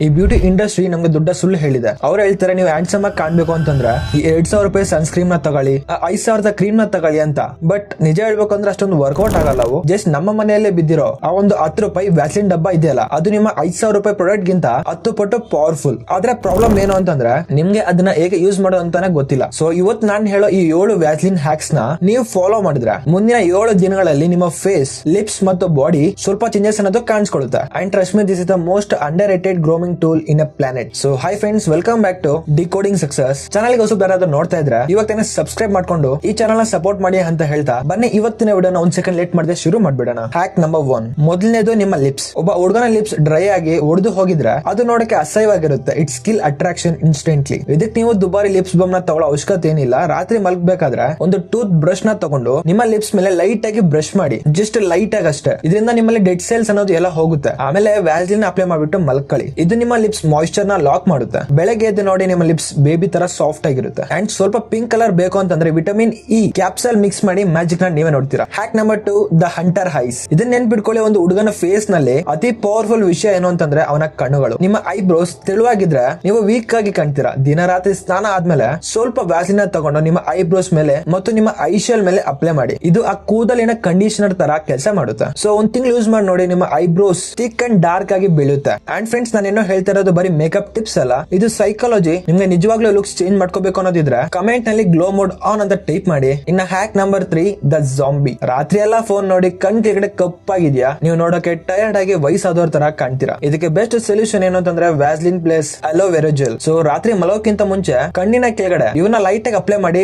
ಈ beauty industry ನಮ್ಗೆ ದೊಡ್ಡ ಸುಳ್ಳು ಹೇಳಿದೆ. ಅವ್ರು ಹೇಳ್ತಾರೆ ನೀವು ಹ್ಯಾಂಡ್ಸಮ್ ಆಗಿ ಕಾಣ್ಬೇಕು ಅಂತಂದ್ರೆ ಈ 2,000 ರೂಪಾಯಿ ಸನ್ಸ್ಕ್ರೀನ್ ನ ತಗೊಳ್ಳಿ, 5,000 ಕ್ರೀಮ್ ನ ತಗೊಳ್ಳಿ ಅಂತ. ಬಟ್ ನಿಜ ಹೇಳ್ಬೇಕು ಅಂದ್ರೆ ಅಷ್ಟೊಂದು ವರ್ಕೌಟ್ ಆಗಲ್ಲ. ಅವು ಜಸ್ಟ್ ನಮ್ಮ ಮನೆಯಲ್ಲೇ ಬಿದ್ದಿರೋ ಆ ಒಂದು 10 ರೂಪಾಯಿ ವ್ಯಾಸ್ಲಿನ್ ಡಬ್ಬ ಇದೆಯಲ್ಲ, ಅದು ನಿಮ್ಮ 5,000 ರೂಪಾಯಿ ಪ್ರಾಡಕ್ಟ್ ಗಿಂತ 10 ಪಟ್ಟು ಪವರ್ಫುಲ್. ಆದ್ರೆ ಪ್ರಾಬ್ಲಮ್ ಏನು ಅಂತಂದ್ರೆ ನಿಮ್ಗೆ ಅದನ್ನ ಹೇಗೆ ಯೂಸ್ ಮಾಡೋದು ಅಂತಾನೆ ಗೊತ್ತಿಲ್ಲ. ಸೊ ಇವತ್ತು ನಾನು ಹೇಳೋ ಈ 7 ವ್ಯಾಸ್ಲಿನ್ ಹ್ಯಾಕ್ಸ್ ನ ನೀವು ಫಾಲೋ ಮಾಡಿದ್ರೆ ಮುಂದಿನ 7 ದಿನಗಳಲ್ಲಿ ನಿಮ್ಮ ಫೇಸ್, ಲಿಪ್ಸ್ ಮತ್ತು ಬಾಡಿ ಸ್ವಲ್ಪ ಚೇಂಜಸ್ ಅನ್ನೋದು ಕಾಣಿಸ್ಕೊಳ್ಳುತ್ತೆ. And trust me, this is the most underrated grooming tool in a planet. So hi friends, welcome back to Decoding Success. Channel ಗೆ ಹೊಸಬ ಯಾರಾದ್ರೂ ನೋಡ್ತಾ ಇದ್ರೆ ಇವಾಗ ಸಬ್ಸ್ಕ್ರೈಬ್ ಮಾಡ್ಕೊಂಡು ಈ ಚಾನಲ್ ನ ಸಪೋರ್ಟ್ ಮಾಡಿ ಅಂತ ಹೇಳ್ತಾ ಬನ್ನಿ ಇವತ್ತಿನ ವಿಡಿಯೋನ ಒಂದ್ ಸೆಕೆಂಡ್ ಲೇಟ್ ಮಾಡದೆ ಶುರು ಮಾಡ್ಬಿಡೋಣ. ಹ್ಯಾಕ್ ನಂಬರ್ 1, ಮೊದಲನೇದು ನಿಮ್ಮ ಲಿಪ್ಸ್. ಒಬ್ಬ ಹುಡುಗನ ಲಿಪ್ಸ್ ಡ್ರೈ ಆಗಿ ಒಡೆದು ಹೋಗಿದ್ರೆ ಅದು ನೋಡಕ್ಕೆ ಅಸಹ್ಯವಾಗಿರುತ್ತೆ. It's kill attraction instantly. ಇದಕ್ಕೆ ನೀವು ದುಬಾರಿ ಲಿಪ್ಸ್ ಬಾಮ್ ನ ತಗೊಳ್ಳೋ ಅವಶ್ಯಕತೆ ಏನಿಲ್ಲ. ರಾತ್ರಿ ಮಲ್ಗಬೇಕಾದ್ರೆ ಒಂದು ಟೂತ್ ಬ್ರಷ್ ನ ತಗೊಂಡು ನಿಮ್ಮ ಲಿಪ್ಸ್ ಮೇಲೆ ಲೈಟ್ ಆಗಿ ಬ್ರಷ್ ಮಾಡಿ, ಜಸ್ಟ್ ಲೈಟ್ ಆಗಿ ಅಷ್ಟೇ. ಇದರಿಂದ ನಿಮ್ಮಲ್ಲಿ ಡೆಡ್ ಸೆಲ್ಸ್ ಅನ್ನೋದು ಎಲ್ಲ ಹೋಗುತ್ತೆ. ಆಮೇಲೆ ವ್ಯಾಸ್ಲಿನ್ ಅಪ್ಲೈ ಮಾಡ್ಬಿಟ್ಟು ಮಲ್ಕೊಳ್ಳಿ. ಇದು ನಿಮ್ಮ ಲಿಪ್ಸ್ ಮಾಯಿಶ್ಚರ್ ನ ಲಾಕ್ ಮಾಡುತ್ತೆ. ಬೆಳಗ್ಗೆ ಎದ್ದು ನೋಡಿ ನಿಮ್ಮ ಲಿಪ್ಸ್ ಬೇಬಿ ತರ ಸಾಫ್ಟ್ ಆಗಿರುತ್ತೆ. ಅಂಡ್ ಸ್ವಲ್ಪ ಪಿಂಕ್ ಕಲರ್ ಬೇಕು ಅಂತಂದ್ರೆ ವಿಟಮಿನ್ ಇ ಕ್ಯಾಪ್ಸಲ್ ಮಿಕ್ಸ್ ಮಾಡಿ ಮ್ಯಾಜಿಕ್ ನ ನೀವೇ ನೋಡ್ತೀರಾ. Hack number 2, the hunter ice. ಇದನ್ನ ನೆನ್ಪಿಟ್ಕೊಳ್ಳಿ, ಒಂದು ಹುಡುಗನ ಫೇಸ್ ನಲ್ಲಿ ಅತಿ ಪವರ್ಫುಲ್ ವಿಷಯ ಏನು ಅಂತಂದ್ರೆ ಅವನ ಕಣ್ಣುಗಳು. ನಿಮ್ಮ ಐಬ್ರೋಸ್ ತೆಳುವಾಗಿದ್ರೆ ನೀವು ವೀಕ್ ಆಗಿ ಕಾಣ್ತೀರಾ. ದಿನ ರಾತ್ರಿ ಸ್ನಾನ ಆದ್ಮೇಲೆ ಸ್ವಲ್ಪ ವ್ಯಾಸ್ಲಿನ್ ತಗೊಂಡು ನಿಮ್ಮ ಐಬ್ರೋಸ್ ಮೇಲೆ ಮತ್ತು ನಿಮ್ಮ ಐಶೆಲ್ ಮೇಲೆ ಅಪ್ಲೈ ಮಾಡಿ. ಇದು ಆ ಕೂದಲಿನ ಕಂಡೀಷನರ್ ತರ ಕೆಲಸ ಮಾಡುತ್ತೆ. ಸೊ ಒಂದ್ ತಿಂಗಳು ಯೂಸ್ ಮಾಡಿ ನೋಡಿ, ನಿಮ್ಮ ಐಬ್ರೋಸ್ ಥಿಕ್ ಅಂಡ್ ಡಾರ್ಕ್ ಆಗಿ ಬೀಳುತ್ತೆ. ಅಂಡ್ ಫ್ರೆಂಡ್ಸ್, ನಾನು ಏನೋ ಹೇಳ್ತಾ ಇರೋದು ಬರೀ ಮೇಕಪ್ ಟಿಪ್ಸ್ ಅಲ್ಲ, ಇದು ಸೈಕಾಲಜಿ. ನಿಮ್ಗೆ ನಿಜವಾಗ್ಲೂ ಲುಕ್ಸ್ ಚೇಂಜ್ ಮಾಡ್ಕೋಬೇಕು ಅನ್ನೋದಿದ್ರೆ ಕಮೆಂಟ್ ನಲ್ಲಿ ಗ್ಲೋ ಮೋಡ್ ಆನ್ ಅಂತ ಟೈಪ್ ಮಾಡಿ. ಇನ್ನ ಹ್ಯಾಕ್ ನಂಬರ್ 3, ದ ಜಾಂಬಿ. ರಾತ್ರಿ ಎಲ್ಲ ಫೋನ್ ನೋಡಿ ಕಣ್ ಕೆಳಗಡೆ ಕಪ್ಪಾಗಿದ್ಯಾ, ನೀವು ನೋಡೋಕೆ ಟಯರ್ಡ್ ಆಗಿ ವಯಸ್ಸಾದವ್ರ ತರ ಕಾಣ್ತೀರಾ. ಇದಕ್ಕೆ ಬೆಸ್ಟ್ ಸೊಲ್ಯೂಷನ್ ಏನು ಅಂತಂದ್ರೆ Vaseline plus aloe vera gel. So ರಾತ್ರಿ ಮಲಗೋಕ್ಕಿಂತ ಮುಂಚೆ ಕಣ್ಣಿನ ಕೆಳಗಡೆ ಇವನ್ನ ಲೈಟ್ ಆಗಿ ಅಪ್ಲೈ ಮಾಡಿ.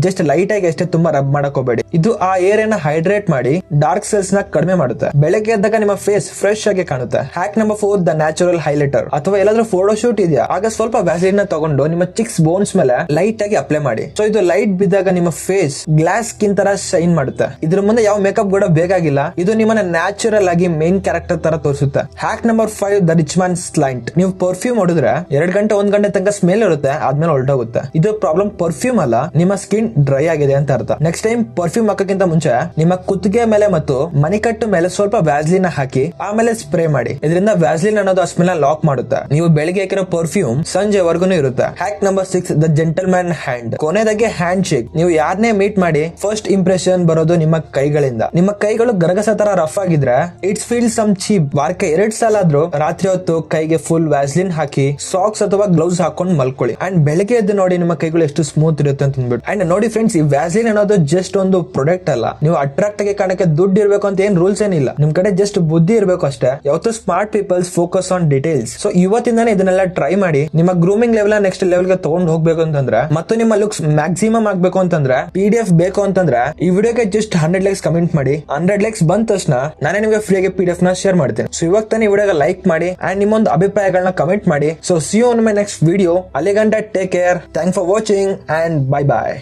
ಜಸ್ಟ್ ಲೈಟ್ ಆಗಿ ಅಷ್ಟೇ, ತುಂಬಾ ರಬ್ ಮಾಡಕ್ ಹೋಗಬೇಡಿ. ಇದು ಆ ಏರಿಯಾನ ಹೈಡ್ರೇಟ್ ಮಾಡಿ ಡಾರ್ಕ್ ಸೆಲ್ಸ್ ನ ಕಡಿಮೆ ಮಾಡುತ್ತೆ. ಬೆಳಗ್ಗೆ ಎದ್ದಾಗ ನಿಮ್ಮ ಫೇಸ್ ಫ್ರೆಶ್ ಆಗಿ ಕಾಣುತ್ತೆ. Hack number 4, the natural highlighter. ಅಥವಾ ಎಲ್ಲಾದ್ರೂ ಫೋಟೋ ಶೂಟ್ ಇದೆಯಾ, ಆಗ ಸ್ವಲ್ಪ ವ್ಯಾಸ್ಲಿನ್ ನ ತಗೊಂಡು ನಿಮ್ಮ ಚಿಕ್ಸ್ ಬೋನ್ಸ್ ಮೇಲೆ ಲೈಟ್ ಆಗಿ ಅಪ್ಲೈ ಮಾಡಿ. ಸೊ ಇದು ಲೈಟ್ ಬಿದ್ದಾಗ ನಿಮ್ಮ ಫೇಸ್ ಗ್ಲಾಸ್ ಸ್ಕಿನ್ ತರ ಶೈನ್ ಮಾಡುತ್ತೆ. ಇದ್ರ ಮುಂದೆ ಯಾವ ಮೇಕಪ್ ಕೂಡ ಬೇಕಾಗಿಲ್ಲ. ಇದು ನಿಮ್ಮನ್ನ ನ್ಯಾಚುರಲ್ ಆಗಿ ಮೇನ್ ಕ್ಯಾರೆಕ್ಟರ್ ತರ ತೋರಿಸುತ್ತೆ. Hack number 5, the rich man silent. ನೀವು ಪರ್ಫ್ಯೂಮ್ ಹೊಡಿದ್ರೆ 2 ಗಂಟೆ 1 ಗಂಟೆ ತನಕ ಸ್ಮೆಲ್ ಇರುತ್ತೆ, ಆದ್ಮೇಲೆ ಹೊರಟೋಗುತ್ತೆ. ಇದು ಪ್ರಾಬ್ಲಮ್ ಪರ್ಫ್ಯೂಮ್ ಅಲ್ಲ, ನಿಮ್ಮ ಸ್ಕಿನ್ ಡ್ರೈ ಆಗಿದೆ ಅಂತ ಅರ್ಥ. ನೆಕ್ಸ್ಟ್ ಟೈಮ್ ಪರ್ಫ್ಯೂಮ್ ಹಾಕೋಕ್ಕಿಂತ ಮುಂಚೆ ನಿಮ್ಮ ಕುತ್ತಿಗೆ ಮೇಲೆ ಮತ್ತು ಮಣಿಕಟ್ಟು ಮೇಲೆ ಸ್ವಲ್ಪ ವ್ಯಾಸ್ಲಿನ್ ಹಾಕಿ ಆಮೇಲೆ ಸ್ಪ್ರೇ ಮಾಡಿ. ಇದರಿಂದ ವ್ಯಾಸ್ಲಿನ್ ಅನ್ನೋದು ಆ ಸ್ಮೆಲ್ ಲಾಕ್ ಮಾಡುತ್ತೆ. ನೀವು ಬೆಳಿಗ್ಗೆ ಹಾಕಿರೋ ಪರ್ಫ್ಯೂಮ್ ಸಂಜೆವರೆಗೂ ಇರುತ್ತೆ. Hack number 6, the gentleman hand. ಕೊನೆದಾಗಿ ಹ್ಯಾಂಡ್ ಶೇಕ್. ನೀವು ಯಾರನ್ನೇ ಮೀಟ್ ಮಾಡಿ ಫಸ್ಟ್ ಇಂಪ್ರೆಷನ್ ಬರೋದು ನಿಮ್ಮ ಕೈಗಳಿಂದ. ನಿಮ್ಮ ಕೈಗಳು ಗರಗಸ ತರ ರಫ್ ಆಗಿದ್ರೆ ಇಟ್ಸ್ ಫೀಲ್ ಸಮ್ ಚೀಪ್. ವಾರಕ್ಕೆ 2 ಸಲ ಆದ್ರೂ ರಾತ್ರಿ ಹೊತ್ತು ಕೈಗೆ ಫುಲ್ ವ್ಯಾಸ್ಲಿನ್ ಹಾಕಿ ಸಾಕ್ಸ್ ಅಥವಾ ಗ್ಲೌಸ್ ಹಾಕೊಂಡು ಮಲ್ಕೊಳ್ಳಿ. ಅಂಡ್ ಬೆಳಗ್ಗೆ ಎದ್ದು ನೋಡಿ ನಿಮ್ಮ ಕೈಗಳು ಎಷ್ಟು ಸ್ಮೂತ್ ಇರುತ್ತೆ ಅಂತ ಅಂದ್ಬಿಟ್ಟು. ಅಂಡ್ ನೋಡಿ ಫ್ರೆಂಡ್ಸ್, ಈ ವ್ಯಾಸ್ಲಿನ್ ಅನ್ನೋದು ಜಸ್ಟ್ ಒಂದು ಪ್ರಾಡಕ್ಟ್ ಅಲ್ಲ. ನೀವು ಅಟ್ರಾಕ್ಟ್ ಆಗಿ ಕಾಣಕ್ಕೆ ದುಡ್ಡು ಇರಬೇಕು ಅಂತ ಏನ್ ರೂಲ್ಸ್ ಏನಿಲ್ಲ. ನಿಮ್ ಕಡೆ ಜಸ್ಟ್ ಬುದ್ಧಿ ಇರಬೇಕು ಅಷ್ಟೇ. ಯಾವತ್ತು smart peoples focus on details. So ಇವತ್ತಿಂದಾನೆ ಇದನ್ನೆಲ್ಲ ಟ್ರೈ ಮಾಡಿ ನಿಮ್ಮ ಗ್ರೂಮಿಂಗ್ ಲೆವೆಲ್ ನೆಕ್ಸ್ಟ್ ಲೆವೆಲ್ ಗೆ ತಗೊಂಡು ಹೋಗ್ಬೇಕು ಅಂತಂದ್ರೆ ಮತ್ತು ನಿಮ್ಮ ಲುಕ್ಸ್ ಮ್ಯಾಕ್ಸಿಮಮ್ ಆಗ್ಬೇಕು ಅಂತಂದ್ರೆ PDF ಬೇಕು ಅಂತಂದ್ರೆ ಈ ವಿಡಿಯೋಗೆ ಜಸ್ಟ್ 100 ಲೈಕ್ಸ್ ಕಮೆಂಟ್ ಮಾಡಿ. 100 ಲೈಕ್ಸ್ ಬಂದ ತಕ್ಷಣ ನಾನೇ ನಿಮಗೆ ಫ್ರೀಯಾಗಿ PDF ನ ಶೇರ್ ಮಾಡ್ತೇನೆ. ಸೊ ಇವಾಗ ತಾನೇ ಈ ವಿಡಿಯೋಗೆ ಲೈಕ್ ಮಾಡಿ ಅಂಡ್ ನಿಮ್ಮೊಂದು ಅಭಿಪ್ರಾಯಗಳನ್ನ ಕಮೆಂಟ್ ಮಾಡಿ. So see you on my next video. ಅಲ್ಲಿಗಂಟ take care. Thanks for watching and bye bye.